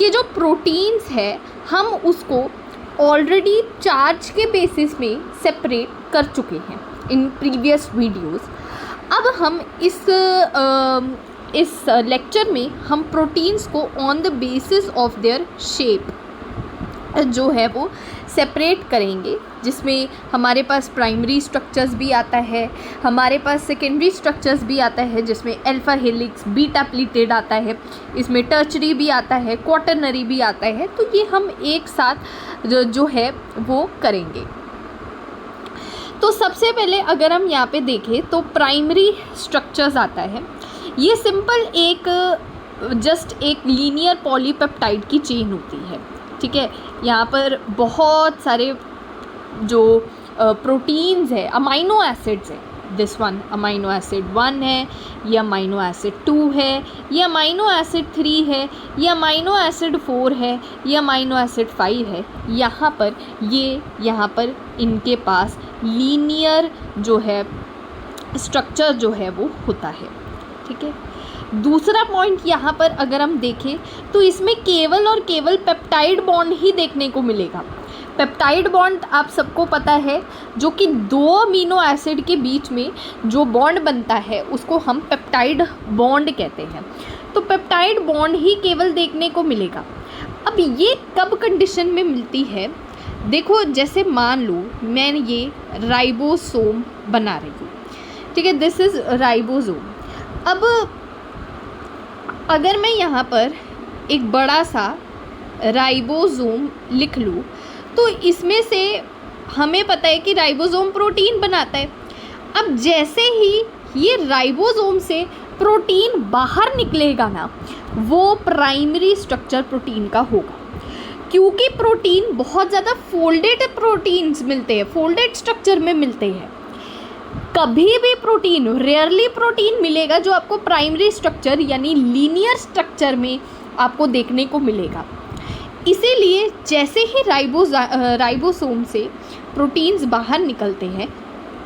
कि जो प्रोटीन्स है हम उसको ऑलरेडी चार्ज के बेसिस में सेपरेट कर चुके हैं इन प्रीवियस वीडियोस। अब हम इस लेक्चर में हम प्रोटीन्स को on the basis of their shape जो है वो सेपरेट करेंगे, जिसमें हमारे पास प्राइमरी स्ट्रक्चर्स भी आता है, हमारे पास सेकेंडरी स्ट्रक्चर्स भी आता है जिसमें अल्फा हेलिक्स, बीटा प्लीटेड आता है, इसमें टर्चरी भी आता है, क्वाटरनरी भी आता है। तो ये हम एक साथ जो है वो करेंगे। तो सबसे पहले अगर हम यहाँ पे देखें तो प्राइमरी स्ट्रक्चर्स आता है। ये सिंपल जस्ट एक लीनियर पॉलीपेप्टाइड की चेन होती है, ठीक है। यहाँ पर बहुत सारे जो प्रोटीन्स है, अमाइनो एसिड्स है, दिस वन अमाइनो एसिड 1 है, ये अमाइनो एसिड 2 है, ये अमाइनो एसिड 3 है, ये अमाइनो एसिड 4 है, ये अमाइनो एसिड 5 है। यहाँ पर इनके पास लीनियर जो है स्ट्रक्चर जो है वो होता है, ठीक है। दूसरा पॉइंट यहाँ पर अगर हम देखें तो इसमें केवल और केवल पेप्टाइड बॉन्ड ही देखने को मिलेगा। पेप्टाइड बॉन्ड आप सबको पता है, जो कि 2 अमीनो एसिड के बीच में जो बॉन्ड बनता है उसको हम पेप्टाइड बॉन्ड कहते हैं। तो पेप्टाइड बॉन्ड ही केवल देखने को मिलेगा। अब ये कब कंडीशन में मिलती है? देखो, जैसे मान लो मैं ये राइबोसोम बना रही हूँ, ठीक है, दिस इज़ राइबोसोम। अब अगर मैं यहाँ पर एक बड़ा सा राइबोसोम लिख लूँ तो इसमें से हमें पता है कि राइबोसोम प्रोटीन बनाता है। अब जैसे ही ये राइबोसोम से प्रोटीन बाहर निकलेगा ना, वो प्राइमरी स्ट्रक्चर प्रोटीन का होगा, क्योंकि प्रोटीन बहुत ज़्यादा फोल्डेड प्रोटीन्स मिलते हैं, फोल्डेड स्ट्रक्चर में मिलते हैं। कभी भी प्रोटीन, रेयरली प्रोटीन मिलेगा जो आपको प्राइमरी स्ट्रक्चर यानी लीनियर स्ट्रक्चर में आपको देखने को मिलेगा। इसीलिए जैसे ही राइबोसोम से प्रोटीन्स बाहर निकलते हैं,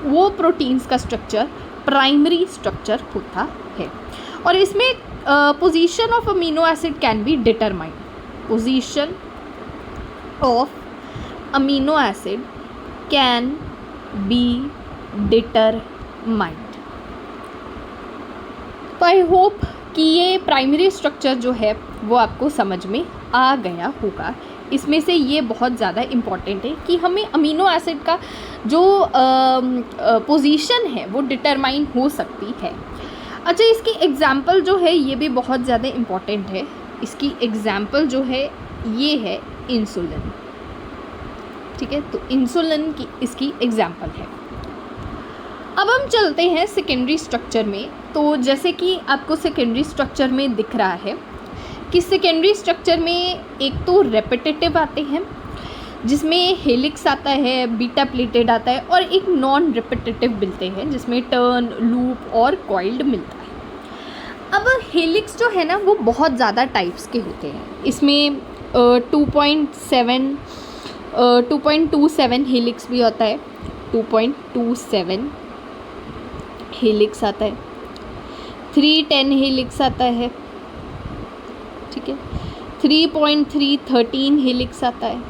वो प्रोटीन्स का स्ट्रक्चर प्राइमरी स्ट्रक्चर होता है। और इसमें position of amino acid can be determined. Position of amino acid can be determined. तो आई होप कि ये प्राइमरी स्ट्रक्चर जो है वो आपको समझ में आ गया होगा। इसमें से ये बहुत ज़्यादा इम्पॉर्टेंट है कि हमें अमीनो एसिड का जो पोजीशन है वो डिटरमाइन हो सकती है। अच्छा, इसकी एग्जाम्पल जो है ये भी बहुत ज़्यादा इम्पॉर्टेंट है। इसकी एग्जाम्पल जो है ये है इंसुलिन, ठीक है। तो इंसुलिन की इसकी एग्जाम्पल है। अब हम चलते हैं सेकेंडरी स्ट्रक्चर में। तो जैसे कि आपको सेकेंडरी स्ट्रक्चर में दिख रहा है कि सेकेंडरी स्ट्रक्चर में एक तो रेपिटेटिव आते हैं जिसमें हेलिक्स आता है, बीटा प्लेटेड आता है, और एक नॉन रेपिटेटिव मिलते हैं जिसमें टर्न, लूप और कॉइल्ड मिलता है। अब हेलिक्स जो है ना वो बहुत ज़्यादा टाइप्स के होते हैं। इसमें 2.27 हेलिक्स भी होता है, 2.27 हेलिक्स आता है, 310 हेलिक्स आता है, ठीक है, 3.313 हेलिक्स आता है,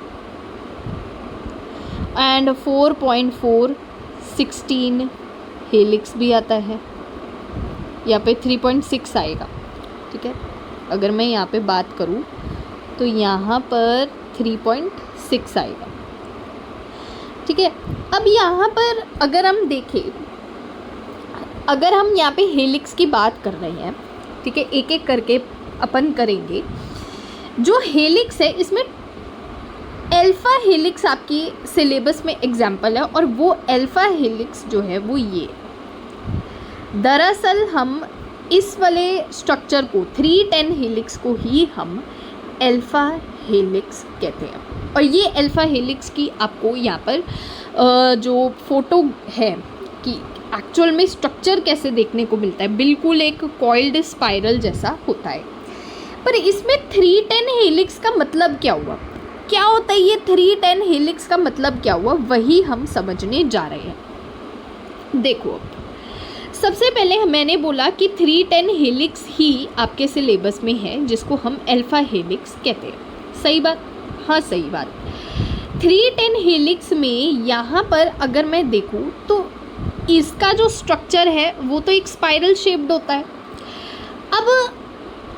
एंड 4.416 हेलिक्स भी आता है। यहाँ पे 3.6 आएगा, ठीक है। अगर मैं यहाँ पे बात करूँ तो यहाँ पर 3.6 आएगा, ठीक है। अब यहाँ पर अगर हम देखें, अगर हम यहाँ पे हेलिक्स की बात कर रहे हैं, ठीक है, एक एक करके अपन करेंगे। जो हेलिक्स है इसमें अल्फ़ा हेलिक्स आपकी सिलेबस में एग्जाम्पल है, और वो अल्फ़ा हेलिक्स जो है वो ये, दरअसल हम इस वाले स्ट्रक्चर को 310 हेलिक्स को ही हम अल्फ़ा हेलिक्स कहते हैं। और ये अल्फ़ा हेलिक्स की आपको यहाँ पर जो फोटो है कि एक्चुअल में स्ट्रक्चर कैसे देखने को मिलता है, बिल्कुल एक कॉइल्ड स्पाइरल जैसा होता है। पर इसमें 310 हेलिक्स का मतलब क्या हुआ, क्या होता है ये 310 हेलिक्स का मतलब क्या हुआ, वही हम समझने जा रहे हैं। देखो, सबसे पहले मैंने बोला कि 310 हेलिक्स ही आपके सिलेबस में है, जिसको हम अल्फा हेलिक्स कहते हैं। सही बात? हाँ सही बात। 310 हेलिक्स में यहाँ पर अगर मैं देखूँ तो इसका जो स्ट्रक्चर है वो तो एक स्पाइरल शेप्ड होता है। अब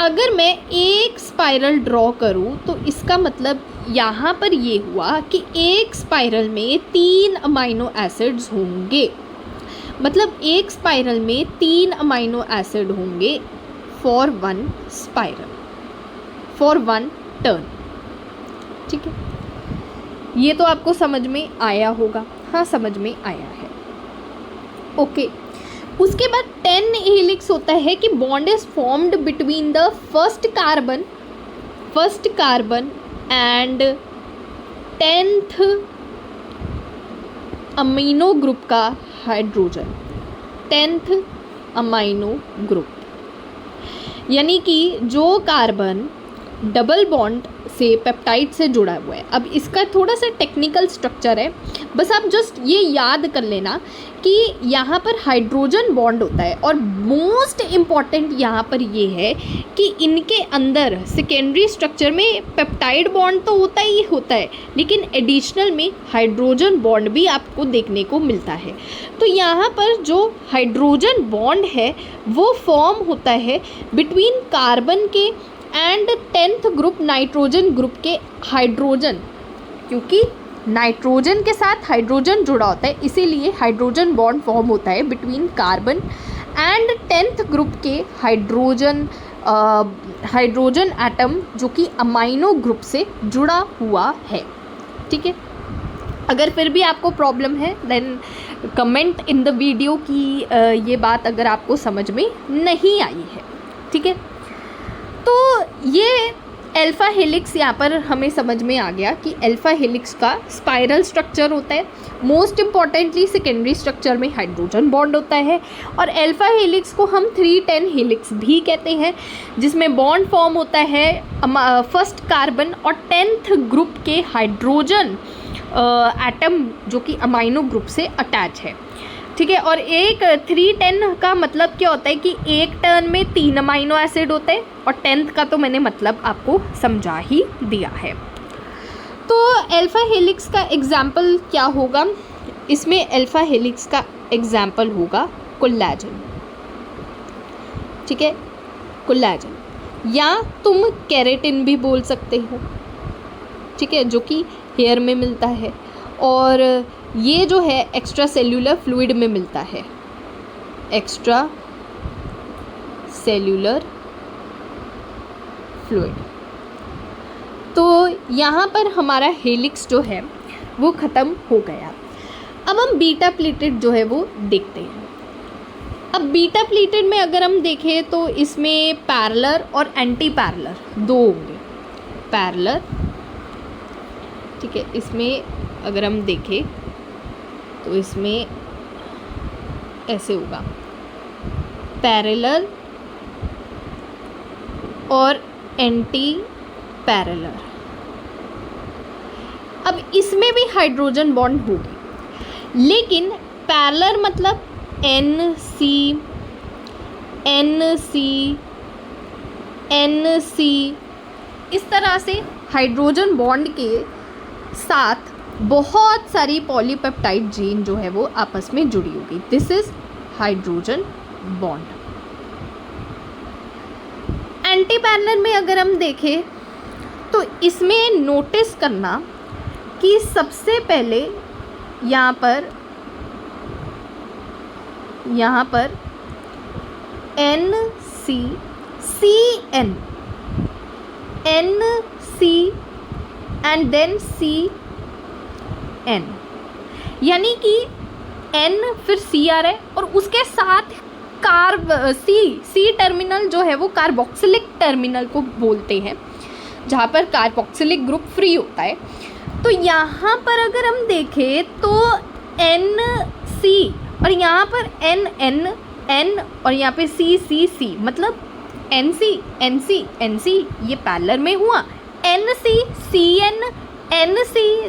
अगर मैं एक स्पाइरल ड्रॉ करूँ तो इसका मतलब यहाँ पर ये हुआ कि एक स्पाइरल में 3 अमाइनो एसिड्स होंगे, मतलब एक स्पाइरल में 3 अमाइनो एसिड होंगे for one spiral, for one turn. ठीक है, ये तो आपको समझ में आया होगा। हाँ समझ में आया है। ओके, उसके बाद 10 हेलिक्स होता है कि bond is formed between the first carbon and 10th amino group का हाइड्रोजन, 10th अमीनो ग्रुप। यानी कि जो कार्बन डबल बॉन्ड से पेप्टाइड से जुड़ा हुआ है। अब इसका थोड़ा सा टेक्निकल स्ट्रक्चर है, बस आप जस्ट ये याद कर लेना कि यहाँ पर हाइड्रोजन बॉन्ड होता है और मोस्ट इम्पॉर्टेंट यहाँ पर ये है कि इनके अंदर सेकेंडरी स्ट्रक्चर में पेप्टाइड बॉन्ड तो होता ही होता है, लेकिन एडिशनल में हाइड्रोजन बॉन्ड भी आपको देखने को मिलता है। तो यहाँ पर जो हाइड्रोजन बॉन्ड है वो फॉर्म होता है बिटवीन कार्बन के and 10th group nitrogen group के हाइड्रोजन, क्योंकि नाइट्रोजन के साथ हाइड्रोजन जुड़ा होता है इसीलिए हाइड्रोजन बॉन्ड फॉर्म होता है between carbon and 10th group के हाइड्रोजन एटम जो कि अमाइनो ग्रुप से जुड़ा हुआ है। ठीक है, अगर फिर भी आपको प्रॉब्लम है then comment in the video कि ये बात अगर आपको समझ में नहीं आई है। ठीक है, तो ये अल्फ़ा हेलिक्स यहाँ पर हमें समझ में आ गया कि अल्फ़ा हेलिक्स का स्पाइरल स्ट्रक्चर होता है, मोस्ट इम्पॉर्टेंटली सेकेंडरी स्ट्रक्चर में हाइड्रोजन बॉन्ड होता है, और अल्फ़ा हेलिक्स को हम 310 हेलिक्स भी कहते हैं, जिसमें बॉन्ड फॉर्म होता है फर्स्ट कार्बन और 10th ग्रुप के हाइड्रोजन एटम जो कि अमाइनो ग्रुप से अटैच है। ठीक है, और एक 310 का मतलब क्या होता है कि एक टर्न में 3 अमाइनो एसिड होते हैं, और 10th का तो मैंने मतलब आपको समझा ही दिया है। तो अल्फ़ा हेलिक्स का एग्जाम्पल क्या होगा? इसमें अल्फ़ा हेलिक्स का एग्जाम्पल होगा कोलेजन। ठीक है, कोलेजन, या तुम केराटिन भी बोल सकते हो। ठीक है, जो कि हेयर में मिलता है, और ये जो है एक्स्ट्रा सेल्यूलर फ्लूइड में मिलता है, एक्स्ट्रा सेल्यूलर फ्लूइड। तो यहाँ पर हमारा हेलिक्स जो है वो ख़त्म हो गया। अब हम बीटा प्लेटेड जो है वो देखते हैं। अब बीटा प्लेटेड में अगर हम देखें तो इसमें पैरेलल और एंटी पैरेलल दो होंगे। पैरेलल, ठीक है, इसमें अगर हम देखें तो इसमें ऐसे होगा पैरेलल और एंटी पैरेलल। अब इसमें भी हाइड्रोजन बॉन्ड होगी, लेकिन पैरेलल मतलब NC इस तरह से हाइड्रोजन बॉन्ड के साथ बहुत सारी पॉलीपेप्टाइड चेन जो है वो आपस में जुड़ी होगी। This is hydrogen bond. Anti parallel में अगर हम देखें तो इसमें नोटिस करना कि सबसे पहले यहाँ पर NC एंड देन CN, यानी कि N फिर C आ रहा है और उसके साथ C टर्मिनल जो है वो कार्बोक्सिलिक टर्मिनल को बोलते हैं, जहाँ पर कार्बोक्सिलिक ग्रुप फ्री होता है। तो यहाँ पर अगर हम देखें तो NC और यहाँ पर N और यहाँ पे C मतलब NC ये पैरेलल में हुआ, NC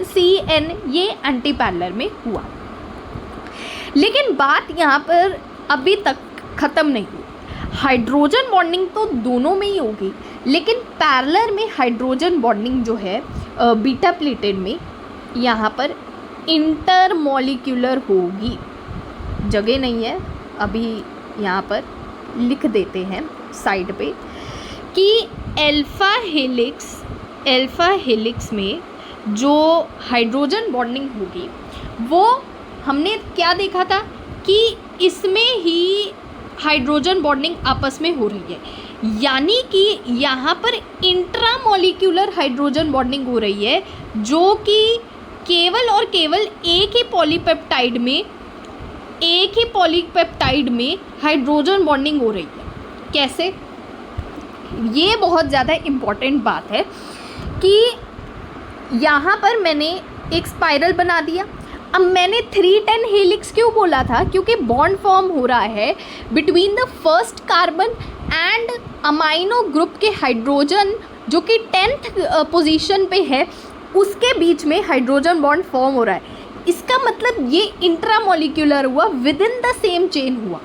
CN ये एंटी पैरेलल में हुआ। लेकिन बात यहाँ पर अभी तक ख़त्म नहीं हुई। हाइड्रोजन बॉन्डिंग तो दोनों में ही होगी, लेकिन पैरेलल में हाइड्रोजन बॉन्डिंग जो है बीटा प्लेटेड में यहाँ पर इंटरमॉलिक्यूलर होगी। जगह नहीं है, अभी यहाँ पर लिख देते हैं साइड पे कि अल्फा हेलिक्स में जो हाइड्रोजन बॉन्डिंग होगी वो हमने क्या देखा था कि इसमें ही हाइड्रोजन बॉन्डिंग आपस में हो रही है, यानी कि यहाँ पर इंट्रामॉलिक्यूलर हाइड्रोजन बॉन्डिंग हो रही है, जो कि केवल और केवल एक ही पॉलीपेप्टाइड में हाइड्रोजन बॉन्डिंग हो रही है। कैसे? ये बहुत ज़्यादा इम्पॉर्टेंट बात है कि यहाँ पर मैंने एक स्पाइरल बना दिया। अब मैंने 310 हेलिक्स क्यों बोला था? क्योंकि बॉन्ड फॉर्म हो रहा है between the first carbon and amino group के हाइड्रोजन जो कि 10th पोजीशन पे है, उसके बीच में हाइड्रोजन बॉन्ड फॉर्म हो रहा है। इसका मतलब ये इंट्रामॉलिक्यूलर हुआ, with in the same chain हुआ।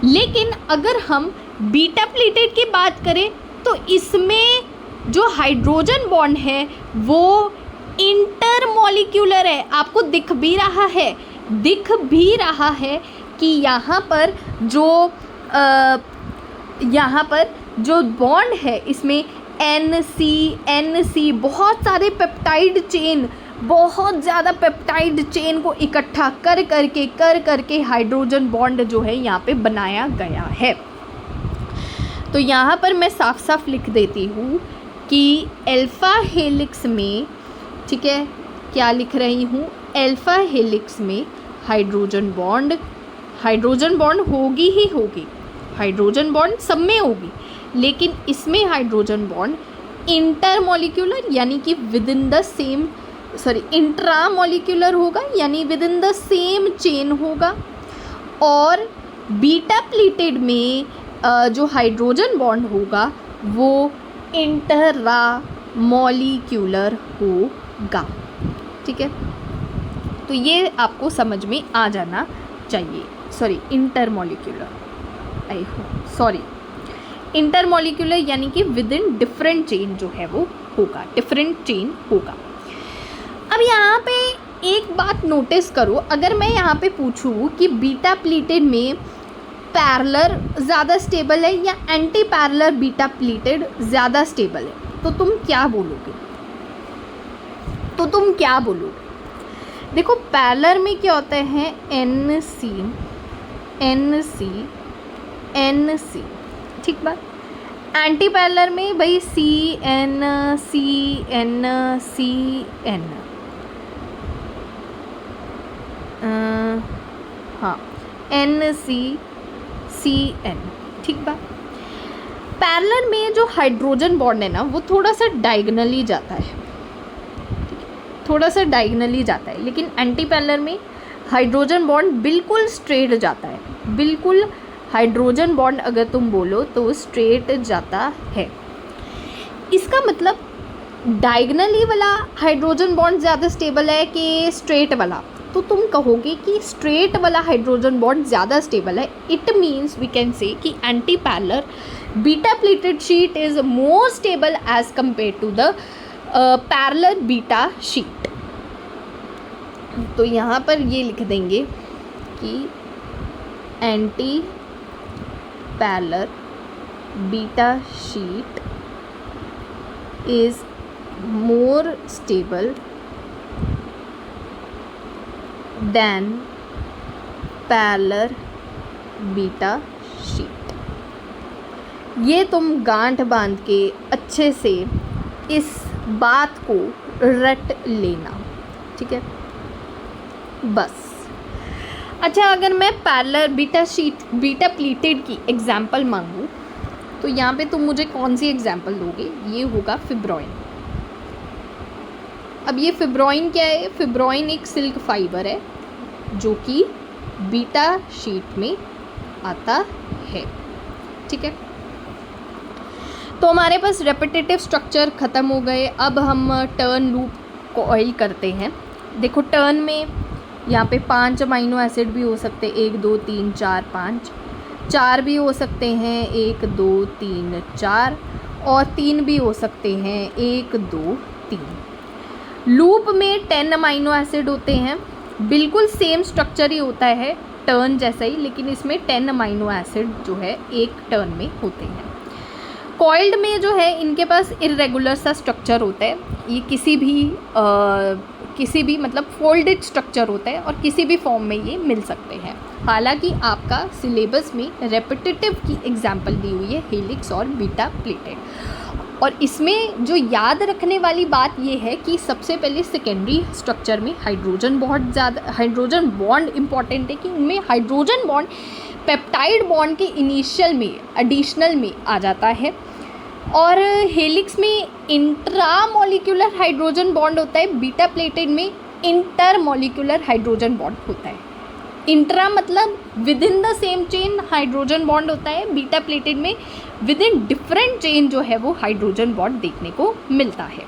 लेकिन अगर हम बीटा प्लेटेड की बात करें तो इसमें जो हाइड्रोजन बॉन्ड है वो इंटरमॉलिक्यूलर है। आपको दिख भी रहा है कि यहाँ पर जो बॉन्ड है इसमें NC बहुत सारे बहुत ज़्यादा पेप्टाइड चेन को इकट्ठा कर करके हाइड्रोजन बॉन्ड जो है यहाँ पे बनाया गया है। तो यहाँ पर मैं साफ साफ लिख देती हूँ कि अल्फा हेलिक्स में, ठीक है, क्या लिख रही हूँ, अल्फा हेलिक्स में हाइड्रोजन बॉन्ड होगी ही होगी, हाइड्रोजन बॉन्ड सब में होगी, लेकिन इसमें हाइड्रोजन बॉन्ड इंटरमॉलिक्यूलर यानी कि इंट्रामॉलिक्यूलर होगा, यानी with in the same chain होगा। और बीटा प्लेटेड में जो हाइड्रोजन बॉन्ड होगा वो इंटरामॉलिक्यूलर होगा। ठीक है, तो ये आपको समझ में आ जाना चाहिए। इंटरमॉलिक्यूलर यानी कि विद इन डिफरेंट चेन जो है वो होगा, डिफरेंट चेन होगा। अब यहाँ पे एक बात नोटिस करो, अगर मैं यहाँ पे पूछूँ कि बीटा प्लेटेड में पैरेलल ज़्यादा स्टेबल है या एंटी पैरेलल बीटा प्लेटेड ज़्यादा स्टेबल है, तो तुम क्या बोलोगे? देखो, पैरेलल में क्या होता है, NC, ठीक बात। एंटी पैरेलल में भाई CN, हाँ NCCN, ठीक बात। पैरेलल में जो हाइड्रोजन बॉन्ड है ना वो थोड़ा सा डायगोनली जाता है, लेकिन एंटी पैरेलल में हाइड्रोजन बॉन्ड बिल्कुल स्ट्रेट जाता है, बिल्कुल हाइड्रोजन बॉन्ड अगर तुम बोलो तो स्ट्रेट जाता है। इसका मतलब डायगोनली वाला हाइड्रोजन बॉन्ड ज़्यादा स्टेबल है कि स्ट्रेट वाला? तो तुम कहोगे कि स्ट्रेट वाला हाइड्रोजन बॉन्ड ज़्यादा स्टेबल है। It means we can say कि anti parallel beta pleated sheet is more stable as compared to the parallel beta sheet. तो यहाँ पर ये लिख देंगे कि anti parallel beta sheet is more stable than parallel beta sheet. ये तुम गांठ बांध के अच्छे से इस बात को रट लेना, ठीक है, बस। अच्छा, अगर मैं पैरेलल बीटा प्लेटेड की एग्जाम्पल मांगूँ तो यहाँ पे तुम मुझे कौन सी एग्जाम्पल दोगे? ये होगा फिब्रोइन। अब ये फिब्रोइन क्या है? फिब्रोइन एक सिल्क फाइबर है जो कि बीटा शीट में आता है, ठीक है। तो हमारे पास रेपिटेटिव स्ट्रक्चर ख़त्म हो गए। अब हम टर्न लूप कॉइल करते हैं। देखो, टर्न में यहाँ पे 5 अमाइनो एसिड भी हो सकते, 1 2 3 4 5। 4 भी हो सकते हैं, 1 2 3 4, और 3 भी हो सकते हैं, 1 2 3। लूप में 10 अमाइनो एसिड होते हैं, बिल्कुल सेम स्ट्रक्चर ही होता है टर्न जैसा ही, लेकिन इसमें 10 अमाइनो एसिड जो है एक टर्न में होते हैं। कॉइल्ड में जो है इनके पास इर्रेगुलर सा स्ट्रक्चर होता है, ये किसी भी मतलब फोल्डेड स्ट्रक्चर होता है और किसी भी फॉर्म में ये मिल सकते हैं। हालांकि आपका सिलेबस में रेपिटेटिव की एग्जाम्पल दी हुई है हेलिक्स और बीटा प्लेटेड, और इसमें जो याद रखने वाली बात ये है कि सबसे पहले सेकेंडरी स्ट्रक्चर में हाइड्रोजन बॉन्ड इम्पॉर्टेंट है कि इनमें हाइड्रोजन बॉन्ड पेप्टाइड बॉन्ड के इनिशियल में एडिशनल में आ जाता है, और हेलिक्स में इंट्रामोलिकुलर हाइड्रोजन बॉन्ड होता है, बीटा प्लेटेड में इंटरमोलिकुलर हाइड्रोजन बॉन्ड होता है। इंट्रा मतलब with in the same chain hydrogen bond होता है, बीटा प्लेटेड में विद इन डिफरेंट चेन जो है वो हाइड्रोजन बॉन्ड देखने को मिलता है।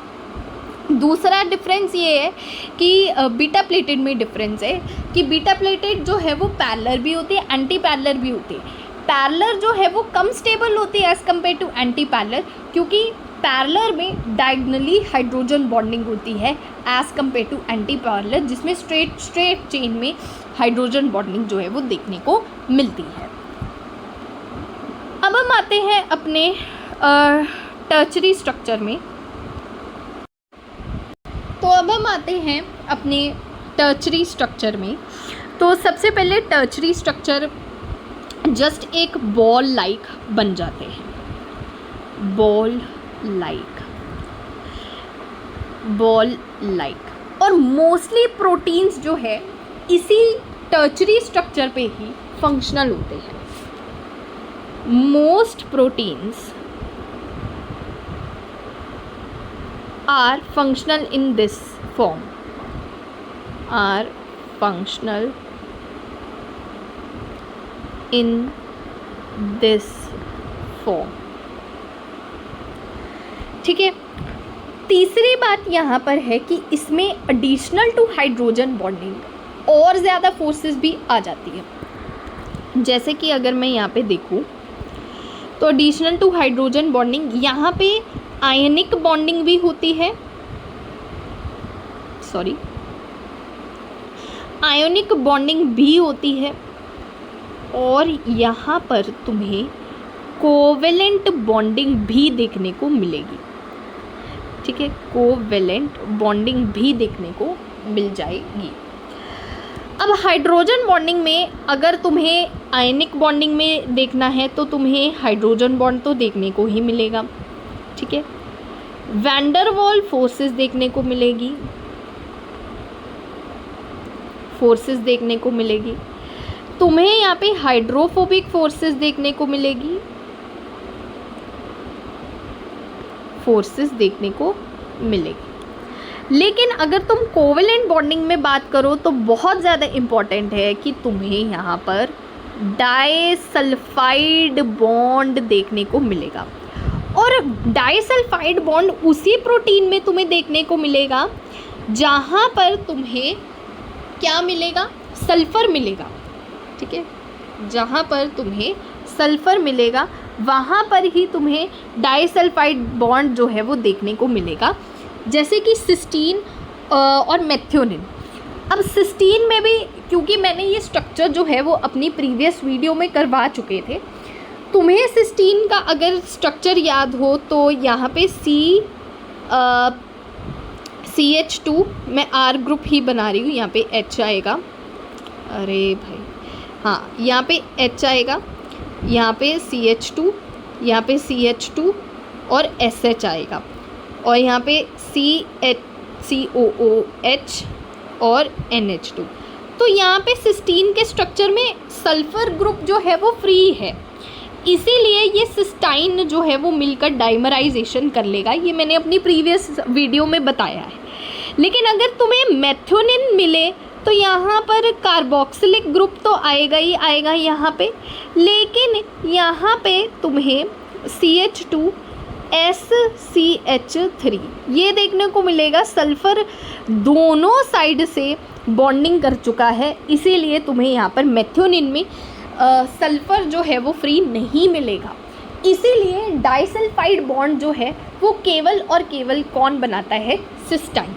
दूसरा डिफरेंस ये है कि बीटा प्लेटेड में डिफरेंस है कि बीटा प्लेटेड जो है वो पैरेलल भी होती है, एंटी पैरेलल भी होती है। पैरेलल जो है वो कम स्टेबल होती है as compare to anti parallel, क्योंकि पैरेलल में डायगनली हाइड्रोजन बॉन्डिंग होती है as compare to anti parallel, जिसमें स्ट्रेट चेन में हाइड्रोजन बॉन्डिंग जो है वो देखने को मिलती है। अब हम आते हैं अपने टर्चरी स्ट्रक्चर में। तो अब हम आते हैं अपने टर्चरी स्ट्रक्चर में। तो सबसे पहले टर्चरी स्ट्रक्चर जस्ट एक बॉल लाइक बन जाते हैं, बॉल लाइक, और मोस्टली प्रोटीन्स जो है इसी टर्चरी स्ट्रक्चर पे ही फंक्शनल होते हैं। Most proteins are functional in this form, are functional in this form। ठीक है। तीसरी बात यहाँ पर है कि इसमें एडिशनल टू हाइड्रोजन बॉन्डिंग और ज़्यादा फोर्सेस भी आ जाती है। जैसे कि अगर मैं यहाँ पे देखूँ तो एडिशनल टू हाइड्रोजन बॉन्डिंग यहाँ पे आयनिक बॉन्डिंग भी होती है, आयोनिक बॉन्डिंग भी होती है, और यहाँ पर तुम्हें कोवेलेंट बॉन्डिंग भी देखने को मिलेगी। ठीक है, कोवेलेंट बॉन्डिंग भी देखने को मिल जाएगी। अब हाइड्रोजन बॉन्डिंग में अगर तुम्हें आयनिक बॉन्डिंग में देखना है तो तुम्हें हाइड्रोजन बॉन्ड तो देखने को ही मिलेगा। ठीक है, वैन डर वाल फोर्सेस देखने को मिलेगी, तुम्हें यहाँ पे हाइड्रोफोबिक फोर्सेस देखने को मिलेगी, लेकिन अगर तुम कोवेलेंट बॉन्डिंग में बात करो तो बहुत ज़्यादा इम्पॉर्टेंट है कि तुम्हें यहाँ पर डाइसल्फाइड बॉन्ड देखने को मिलेगा, और डाइसल्फाइड बॉन्ड उसी प्रोटीन में तुम्हें देखने को मिलेगा जहाँ पर तुम्हें क्या मिलेगा, सल्फ़र मिलेगा। ठीक है, जहाँ पर तुम्हें सल्फ़र मिलेगा वहाँ पर ही तुम्हें डाइसल्फाइड बॉन्ड जो है वो देखने को मिलेगा, जैसे कि सिस्टीन और मेथियोनिन। अब सिस्टीन में भी, क्योंकि मैंने ये स्ट्रक्चर जो है वो अपनी प्रीवियस वीडियो में करवा चुके थे, तुम्हें सिस्टीन का अगर स्ट्रक्चर याद हो तो यहाँ पे CH2, मैं R ग्रुप ही बना रही हूँ, यहाँ पे H आएगा, अरे भाई हाँ, यहाँ पे H आएगा, यहाँ पे CH2, यहाँ पे CH2 और SH आएगा, और यहाँ पे COOH और NH2। तो यहाँ पे सिस्टीन के स्ट्रक्चर में सल्फ़र ग्रुप जो है वो फ्री है, इसीलिए ये सिस्टाइन जो है वो मिलकर डाइमराइजेशन कर लेगा। ये मैंने अपनी प्रीवियस वीडियो में बताया है। लेकिन अगर तुम्हें मेथियोनिन मिले तो यहाँ पर कार्बोक्सिलिक ग्रुप तो आएगा ही आएगा यहाँ पे, लेकिन यहाँ पे तुम्हें CH2SCH3 ये देखने को मिलेगा। सल्फ़र दोनों साइड से बॉन्डिंग कर चुका है, इसीलिए तुम्हें यहाँ पर मेथियोनिन में सल्फ़र जो है वो फ्री नहीं मिलेगा। इसीलिए डाइसल्फाइड बॉन्ड जो है वो केवल और केवल कौन बनाता है? सिस्टाइन।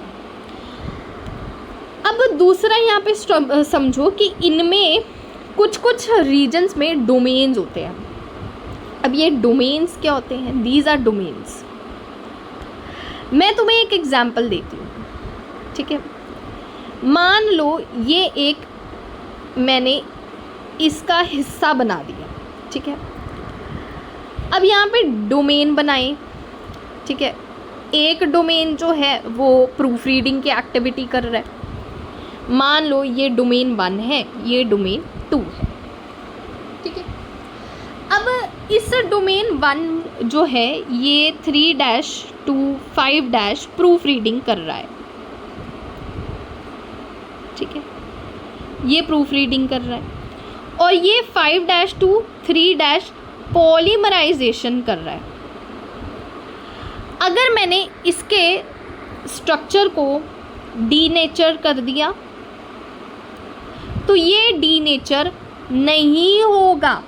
अब दूसरा यहाँ पे समझो कि इनमें कुछ कुछ रीजन्स में डोमेन्स होते हैं। अब ये डोमेन्स क्या होते हैं? These are domains. मैं तुम्हें एक एग्जाम्पल देती हूँ, ठीक है। मान लो ये एक मैंने इसका हिस्सा बना दिया, ठीक है। अब यहाँ पे डोमेन बनाए, ठीक है। एक डोमेन जो है वो प्रूफ रीडिंग की एक्टिविटी कर रहा है। मान लो ये डोमेन 1 है, ये डोमेन 2 है, ठीक है। अब इस डोमेन 1 जो है ये 3 to 5 प्रूफ रीडिंग कर रहा है, ठीक है। ये प्रूफ रीडिंग कर रहा है और ये 5 to 3 पॉलीमराइजेशन कर रहा है। अगर मैंने इसके स्ट्रक्चर को डीनेचर कर दिया तो ये डीनेचर नहीं होगा।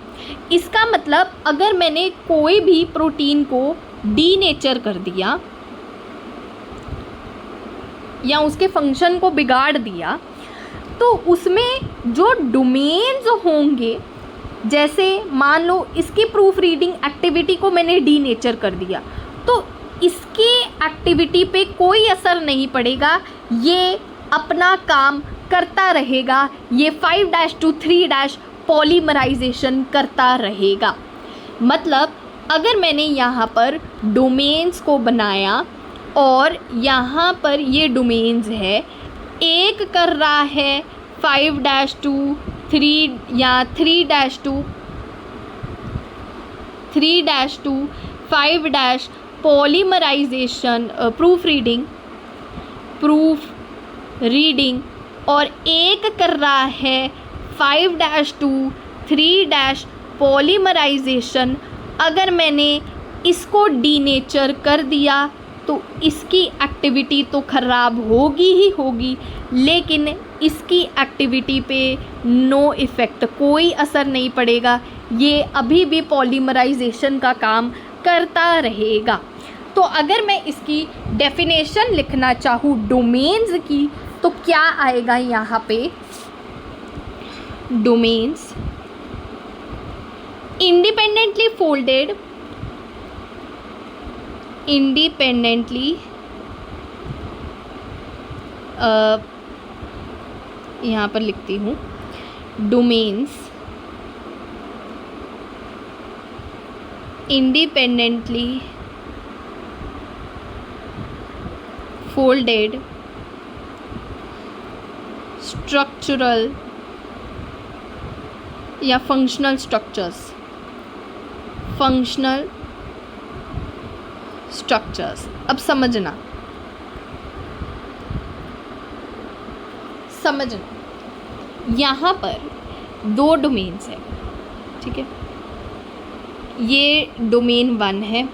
इसका मतलब अगर मैंने कोई भी प्रोटीन को डीनेचर कर दिया या उसके फंक्शन को बिगाड़ दिया तो उसमें जो डोमेन्स होंगे, जैसे मान लो इसकी प्रूफ रीडिंग एक्टिविटी को मैंने डीनेचर कर दिया तो इसकी एक्टिविटी पे कोई असर नहीं पड़ेगा, ये अपना काम करता रहेगा, ये 5 to 3 पॉलीमराइजेशन करता रहेगा। मतलब अगर मैंने यहाँ पर डोमेन्स को बनाया और यहाँ पर ये डोमेन्स है, एक कर रहा है 5 to 3 या 3 to 5 पॉलीमराइजेशन प्रूफ रीडिंग और एक कर रहा है 5 to 3 पॉलीमराइजेशन। अगर मैंने इसको डीनेचर कर दिया तो इसकी एक्टिविटी तो ख़राब होगी ही होगी, लेकिन इसकी एक्टिविटी पे नो इफ़ेक्ट, कोई असर नहीं पड़ेगा, ये अभी भी पॉलीमराइजेशन का काम करता रहेगा। तो अगर मैं इसकी डेफिनेशन लिखना चाहूँ डोमेन्स की तो क्या आएगा यहाँ पे? डोमेन्स इंडिपेंडेंटली फोल्डेड, यहाँ पर लिखती हूँ डोमेन्स इंडिपेंडेंटली फोल्डेड स्ट्रक्चरल या फंक्शनल स्ट्रक्चर्स, अब समझना यहाँ पर 2 डोमेन्स हैं, ठीक है। ये डोमेन 1 है,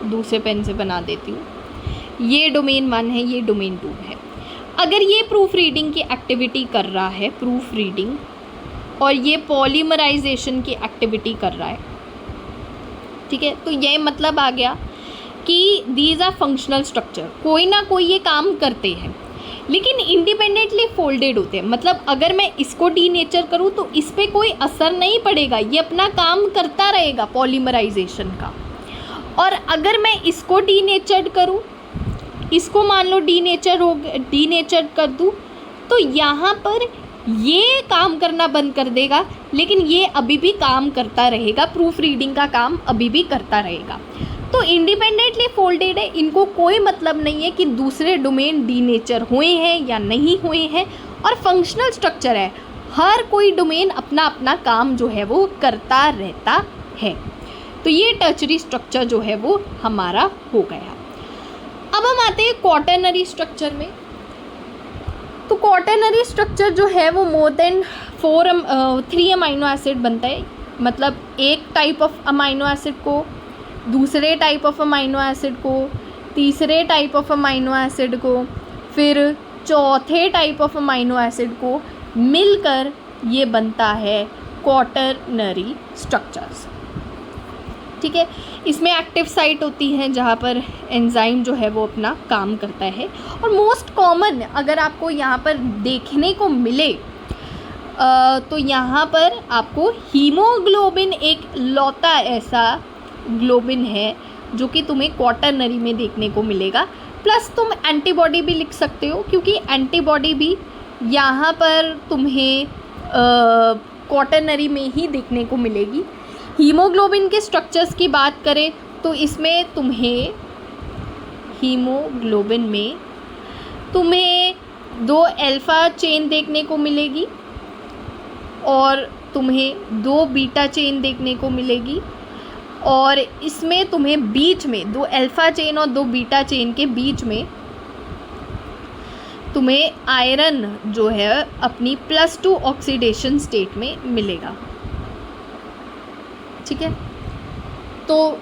दूसरे पेन से बना देती हूँ, ये डोमेन 1 है, ये डोमेन 2 है। अगर ये प्रूफ रीडिंग की एक्टिविटी कर रहा है, प्रूफ रीडिंग, और ये पॉलीमराइजेशन की एक्टिविटी कर रहा है, ठीक है, तो ये मतलब आ गया कि दीज आर फंक्शनल स्ट्रक्चर, कोई ना कोई ये काम करते हैं लेकिन इंडिपेंडेंटली फोल्डेड होते हैं। मतलब अगर मैं इसको डीनेचर करूँ तो इस पर कोई असर नहीं पड़ेगा, ये अपना काम करता रहेगा पॉलीमराइजेशन का। और अगर मैं इसको डीनेचर्ड करूँ, इसको मान लो डीनेचर कर दूँ तो यहाँ पर ये काम करना बंद कर देगा, लेकिन ये अभी भी काम करता रहेगा, प्रूफ रीडिंग का काम अभी भी करता रहेगा। तो इंडिपेंडेंटली फोल्डेड है, इनको कोई मतलब नहीं है कि दूसरे डोमेन डीनेचर हुए हैं या नहीं हुए हैं। और फंक्शनल स्ट्रक्चर है, हर कोई डोमेन अपना अपना काम जो है वो करता रहता है। तो ये टर्शरी स्ट्रक्चर जो है वो हमारा हो गया। अब हम आते हैं क्वाटरनरी स्ट्रक्चर में। तो क्वाटरनरी स्ट्रक्चर जो है वो मोर देन 3 अमाइनो एसिड बनता है। मतलब एक टाइप ऑफ अमाइनो एसिड को, दूसरे टाइप ऑफ अमाइनो एसिड को, तीसरे टाइप ऑफ अमाइनो एसिड को, फिर चौथे टाइप ऑफ अमाइनो एसिड को मिलकर ये बनता है क्वाटरनरी स्ट्रक्चर्स। ठीक है, इसमें एक्टिव साइट होती है जहाँ पर एंजाइम जो है वो अपना काम करता है। और मोस्ट कॉमन अगर आपको यहाँ पर देखने को मिले तो यहाँ पर आपको हीमोग्लोबिन एक लौता ऐसा ग्लोबिन है जो कि तुम्हें क्वाटरनरी में देखने को मिलेगा। प्लस तुम एंटीबॉडी भी लिख सकते हो, क्योंकि एंटीबॉडी भी यहाँ पर तुम्हें क्वाटरनरी में ही देखने को मिलेगी। हीमोग्लोबिन के स्ट्रक्चर्स की बात करें तो इसमें तुम्हें हीमोग्लोबिन में तुम्हें 2 अल्फ़ा चेन देखने को मिलेगी और तुम्हें 2 बीटा चेन देखने को मिलेगी। और इसमें तुम्हें बीच में 2 अल्फ़ा चेन और 2 बीटा चेन के बीच में तुम्हें आयरन जो है अपनी +2 ऑक्सीडेशन स्टेट में मिलेगा। ठीक है, तो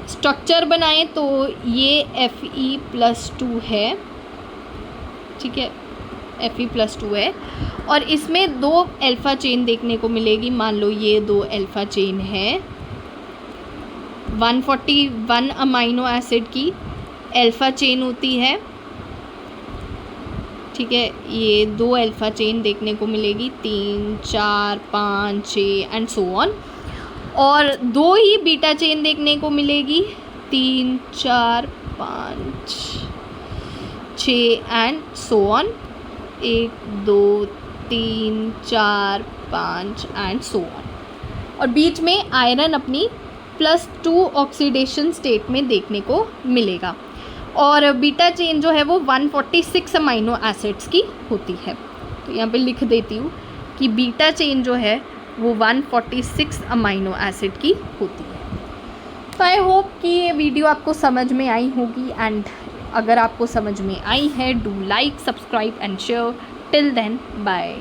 स्ट्रक्चर बनाएं तो ये Fe+2 है। ठीक है, Fe+2 है और इसमें 2 अल्फ़ा चेन देखने को मिलेगी। मान लो ये 2 अल्फ़ा चेन है, 141 अमाइनो एसिड की अल्फ़ा चेन होती है। ठीक है, ये 2 अल्फ़ा चेन देखने को मिलेगी, 3, 4, 5, 6 एंड सो ऑन। और 2 ही बीटा चेन देखने को मिलेगी, 3, 4, 5, 6 and so on, 1, 2, 3, 4, 5 and so on. और बीच में आयरन अपनी +2 ऑक्सीडेशन स्टेट में देखने को मिलेगा। और बीटा चेन जो है वो 146 अमाइनो एसिड्स की होती है। तो यहाँ पे लिख देती हूँ कि बीटा चेन जो है वो 146 अमाइनो एसिड की होती है। तो आई होप कि ये वीडियो आपको समझ में आई होगी, एंड अगर आपको समझ में आई है, do like, subscribe and share. Till then, bye.